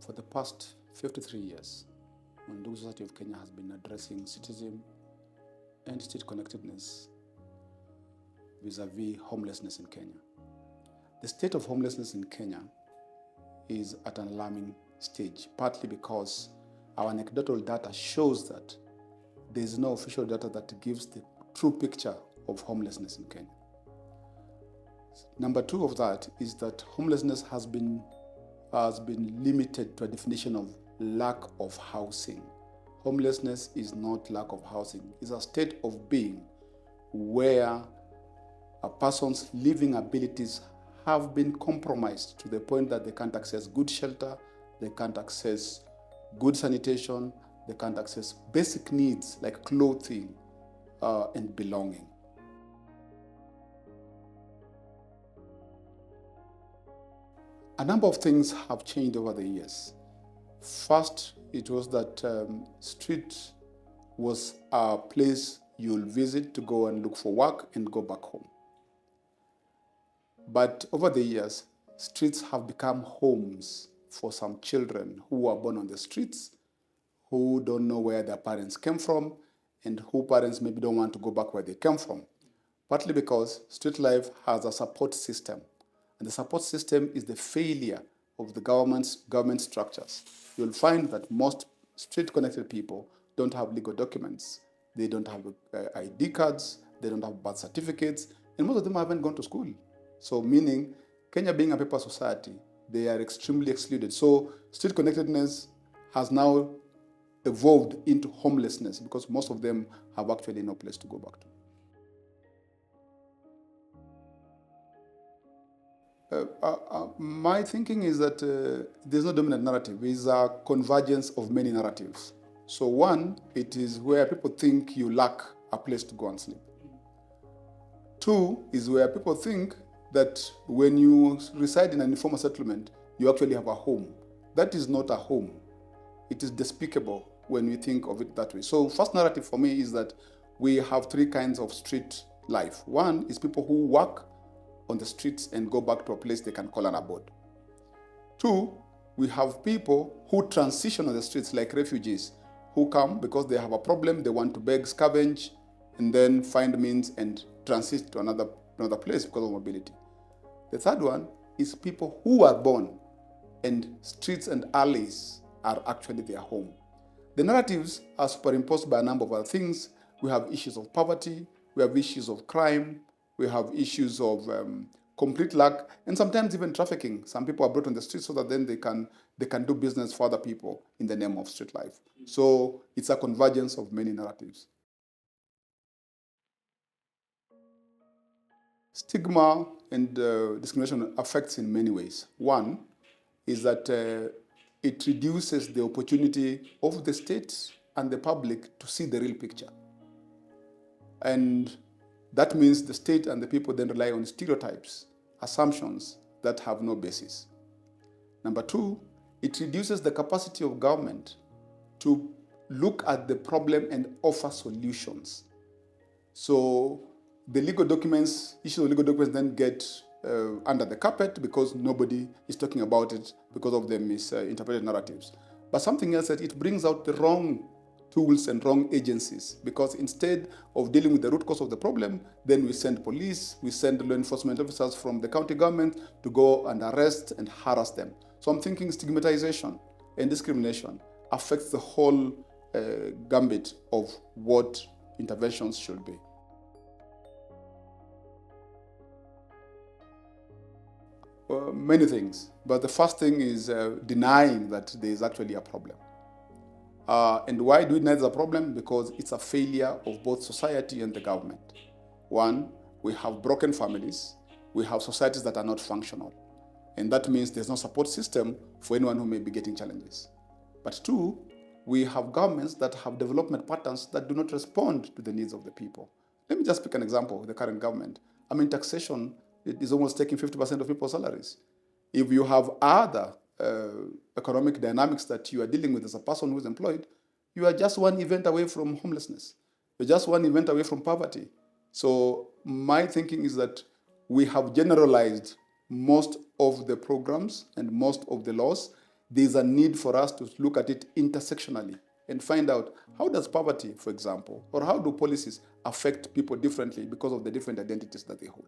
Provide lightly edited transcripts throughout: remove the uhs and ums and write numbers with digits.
For the past 53 years, Undugu Society of Kenya has been addressing citizenship and state connectedness vis-a-vis homelessness in Kenya. The state of homelessness in Kenya is at an alarming stage, partly because our anecdotal data shows that there is no official data that gives the true picture of homelessness in Kenya. Number two of that is that homelessness has been limited to a definition of lack of housing. Homelessness is not lack of housing. It's a state of being where a person's living abilities have been compromised to the point that they can't access good shelter, they can't access good sanitation, they can't access basic needs like clothing and belonging. A number of things have changed over the years. First, it was that street was a place you'll visit to go and look for work and go back home. But over the years, streets have become homes for some children who were born on the streets, who don't know where their parents came from, and who parents maybe don't want to go back where they came from. Partly because street life has a support system. And the support system is the failure of the government structures. You'll find that most street-connected people don't have legal documents. They don't have ID cards. They don't have birth certificates. And most of them haven't gone to school. So meaning, Kenya being a paper society, they are extremely excluded. So street-connectedness has now evolved into homelessness because most of them have actually no place to go back to. My thinking is that there's no dominant narrative. It's a convergence of many narratives. So one, it is where people think you lack a place to go and sleep. Two is where people think that when you reside in an informal settlement, you actually have a home. That is not a home. It is despicable when we think of it that way. So first narrative for me is that we have three kinds of street life. One is people who work on the streets and go back to a place they can call an abode. Two, we have people who transition on the streets like refugees who come because they have a problem, they want to beg, scavenge, and then find means and transit to another place because of mobility. The third one is people who are born and streets and alleys are actually their home. The narratives are superimposed by a number of other things. We have issues of poverty, we have issues of crime, we have issues of complete lack, and sometimes even trafficking. Some people are brought on the streets so that then they can do business for other people in the name of street life. So it's a convergence of many narratives. Stigma and discrimination affects in many ways. One is that it reduces the opportunity of the state and the public to see the real picture. And that means the state and the people then rely on stereotypes, assumptions that have no basis. Number two, it reduces the capacity of government to look at the problem and offer solutions. So the legal documents, issues of legal documents then get under the carpet because nobody is talking about it because of the misinterpreted narratives. But something else that it brings out the wrong tools and wrong agencies, because instead of dealing with the root cause of the problem, then we send police, we send law enforcement officers from the county government to go and arrest and harass them. So I'm thinking stigmatization and discrimination affects the whole gambit of what interventions should be. Many things, but the first thing is denying that there is actually a problem. And why do we deny there's a problem? Because it's a failure of both society and the government. One, we have broken families. We have societies that are not functional. And that means there's no support system for anyone who may be getting challenges. But two, we have governments that have development patterns that do not respond to the needs of the people. Let me just pick an example of the current government. I mean, taxation is almost taking 50% of people's salaries. If you have other economic dynamics that you are dealing with as a person who is employed, you are just one event away from homelessness. You're just one event away from poverty. So my thinking is that we have generalized most of the programs and most of the laws, there's a need for us to look at it intersectionally and find out how does poverty, for example, or how do policies affect people differently because of the different identities that they hold.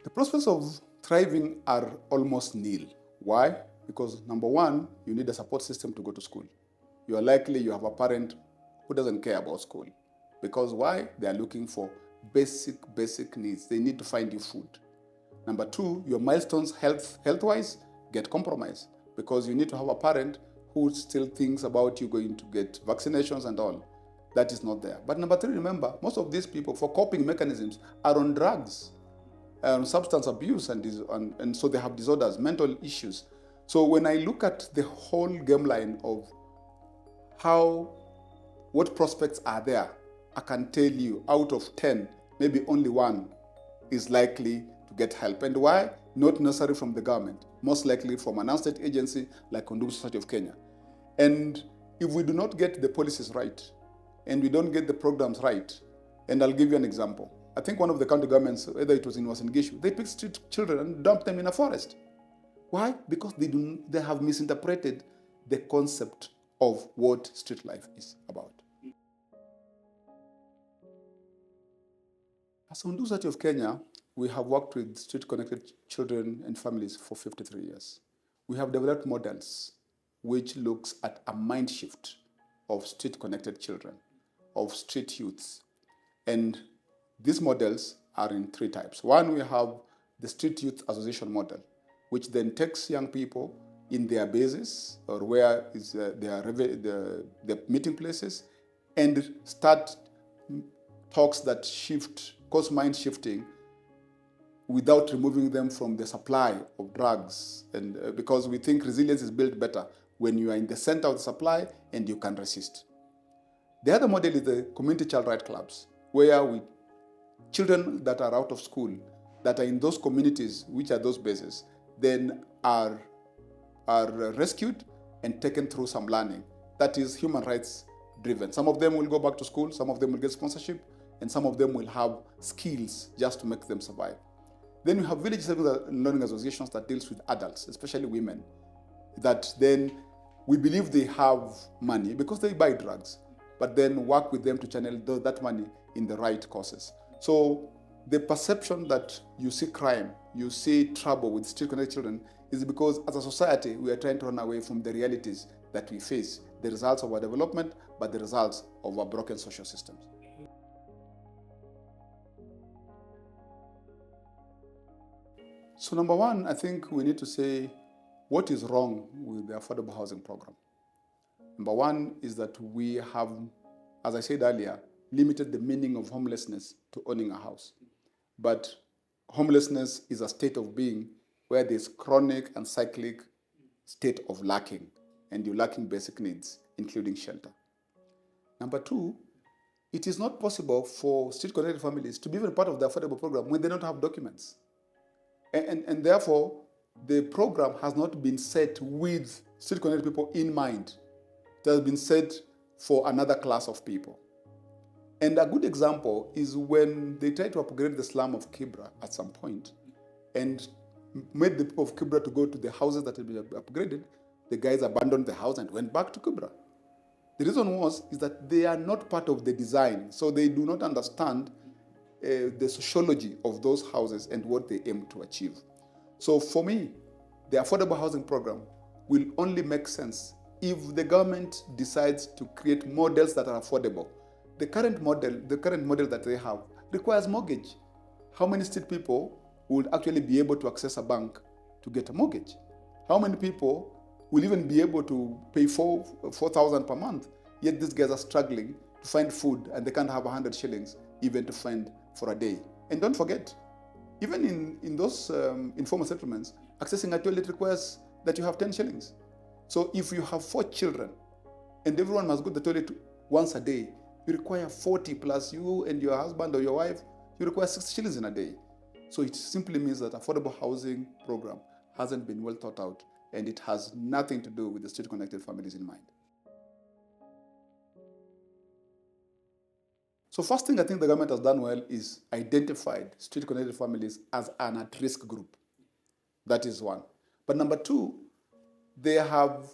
The prospects of thriving are almost nil. Why? Because number one, you need a support system to go to school. You are likely you have a parent who doesn't care about school. Because why? They are looking for basic needs. They need to find you food. Number two, your milestones health-wise get compromised because you need to have a parent who still thinks about you going to get vaccinations and all. That is not there. But number three, remember, most of these people, for coping mechanisms, are on drugs, substance abuse, and so they have disorders, mental issues. So when I look at the whole game line of what prospects are there, I can tell you out of 10, maybe only one is likely to get help. And why? Not necessarily from the government, most likely from an non-state agency like Undugu Society of Kenya. And if we do not get the policies right, and we don't get the programs right, and I'll give you an example. I think one of the county governments, whether it was in Uasin Gishu, they picked street children and dumped them in a forest. Why? Because they have misinterpreted the concept of what street life is about. As Undugu Society of Kenya, we have worked with street-connected children and families for 53 years. We have developed models which looks at a mind shift of street-connected children, of street youths. And these models are in three types. One, we have the Street Youth Association model, which then takes young people in their bases or where is their meeting places and start talks that cause mind shifting without removing them from the supply of drugs. And because we think resilience is built better when you are in the center of the supply and you can resist. The other model is the community child right clubs, where children that are out of school, that are in those communities, which are those bases, then are rescued and taken through some learning. That is human rights driven. Some of them will go back to school, some of them will get sponsorship, and some of them will have skills just to make them survive. Then we have village learning associations that deals with adults, especially women, that then we believe they have money because they buy drugs, but then work with them to channel that money in the right causes. So the perception that you see crime, you see trouble with street-connected children is because as a society, we are trying to run away from the realities that we face, the results of our development, but the results of our broken social systems. So number one, I think we need to say what is wrong with the affordable housing program. Number one is that we have, as I said earlier, limited the meaning of homelessness to owning a house. But homelessness is a state of being where there's chronic and cyclic state of lacking, and you're lacking basic needs, including shelter. Number two, it is not possible for street-connected families to be even part of the affordable program when they don't have documents. And therefore, the program has not been set with street-connected people in mind. It has been set for another class of people. And a good example is when they tried to upgrade the slum of Kibra at some point and made the people of Kibra to go to the houses that had been upgraded. The guys abandoned the house and went back to Kibra. The reason is that they are not part of the design, so they do not understand the sociology of those houses and what they aim to achieve. So for me, the affordable housing program will only make sense if the government decides to create models that are affordable. The current model that they have requires mortgage. How many street people would actually be able to access a bank to get a mortgage? How many people will even be able to pay 4,000 per month? Yet these guys are struggling to find food and they can't have 100 shillings even to find for a day. And don't forget, even in those informal settlements, accessing a toilet requires that you have 10 shillings. So if you have 4 children and everyone must go to the toilet once a day, you require 40 plus you and your husband or your wife, you require 60 shillings in a day. So it simply means that affordable housing program hasn't been well thought out, and it has nothing to do with the street-connected families in mind. So first thing I think the government has done well is identified street-connected families as an at-risk group. That is one. But number two, they have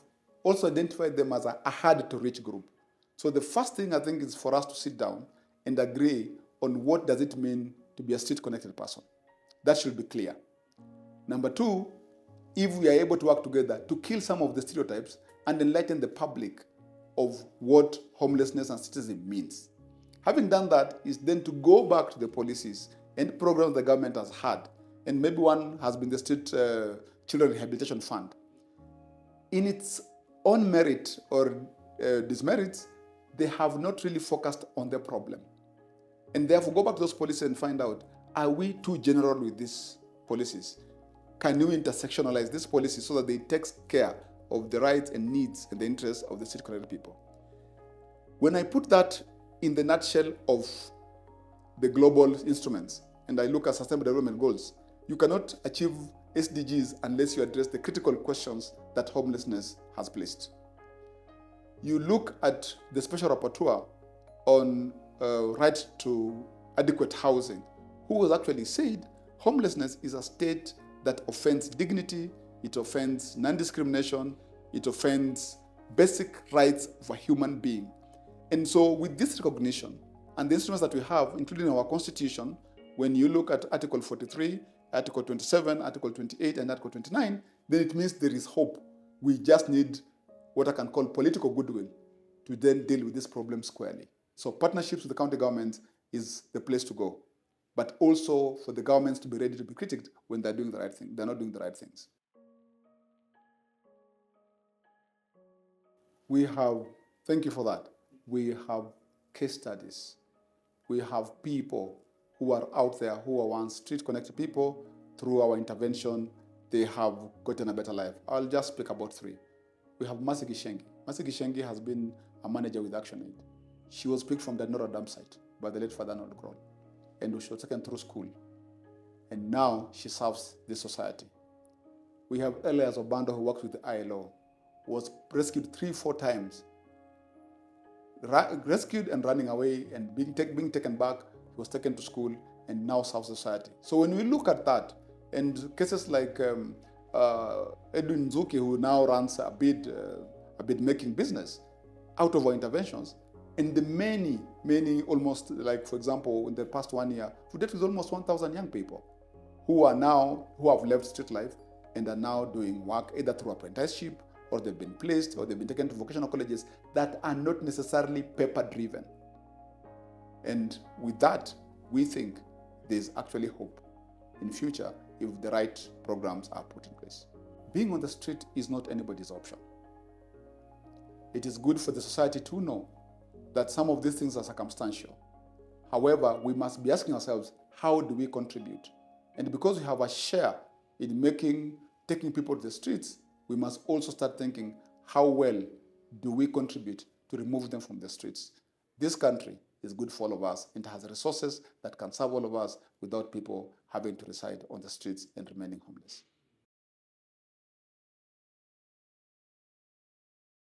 also identified them as a hard-to-reach group. So the first thing I think is for us to sit down and agree on what does it mean to be a street-connected person. That should be clear. Number two, if we are able to work together to kill some of the stereotypes and enlighten the public of what homelessness and streetism means. Having done that is then to go back to the policies and programs the government has had, and maybe one has been the Street Children Rehabilitation Fund. In its own merit or dismerits, they have not really focused on the problem. And therefore, go back to those policies and find out, are we too general with these policies? Can you intersectionalize these policies so that they take care of the rights and needs and the interests of the street-connected people? When I put that in the nutshell of the global instruments, and I look at Sustainable Development Goals, you cannot achieve SDGs unless you address the critical questions that homelessness has placed. You look at the Special Rapporteur on right to adequate housing, who has actually said homelessness is a state that offends dignity, it offends non-discrimination, it offends basic rights of a human being. And so with this recognition and the instruments that we have, including our Constitution, when you look at Article 43, Article 27, Article 28, and Article 29, then it means there is hope. We just need what I can call political goodwill to then deal with this problem squarely. So partnerships with the county governments is the place to go, but also for the governments to be ready to be critiqued when they're doing the right thing. They're not doing the right things. We have, thank you for that. We have case studies. We have people who are out there who are once street-connected people. Through our intervention, they have gotten a better life. I'll just speak about three. We have Mercy Gishengi. Mercy Gishengi has been a manager with ActionAid. She was picked from the Nora dump site by the late Father Arnold Kroll, and she was taken through school. And now she serves the society. We have Elias Obando, who works with the ILO, was rescued 3-4 times. Rescued and running away and being taken back. He was taken to school and now serves society. So when we look at that, and cases like Edwin Nzuki, who now runs a bid making business out of our interventions, and the many, almost like, for example, in the past 1 year, we dealt with almost 1,000 young people who have left street life and are now doing work either through apprenticeship, or they've been placed, or they've been taken to vocational colleges that are not necessarily paper-driven. And with that, we think there's actually hope in future if the right programs are put in place. Being on the street is not anybody's option. It is good for the society to know that some of these things are circumstantial. However, we must be asking ourselves, how do we contribute? And because we have a share in taking people to the streets, we must also start thinking, how well do we contribute to remove them from the streets? This country is good for all of us and has resources that can serve all of us without people having to reside on the streets and remaining homeless.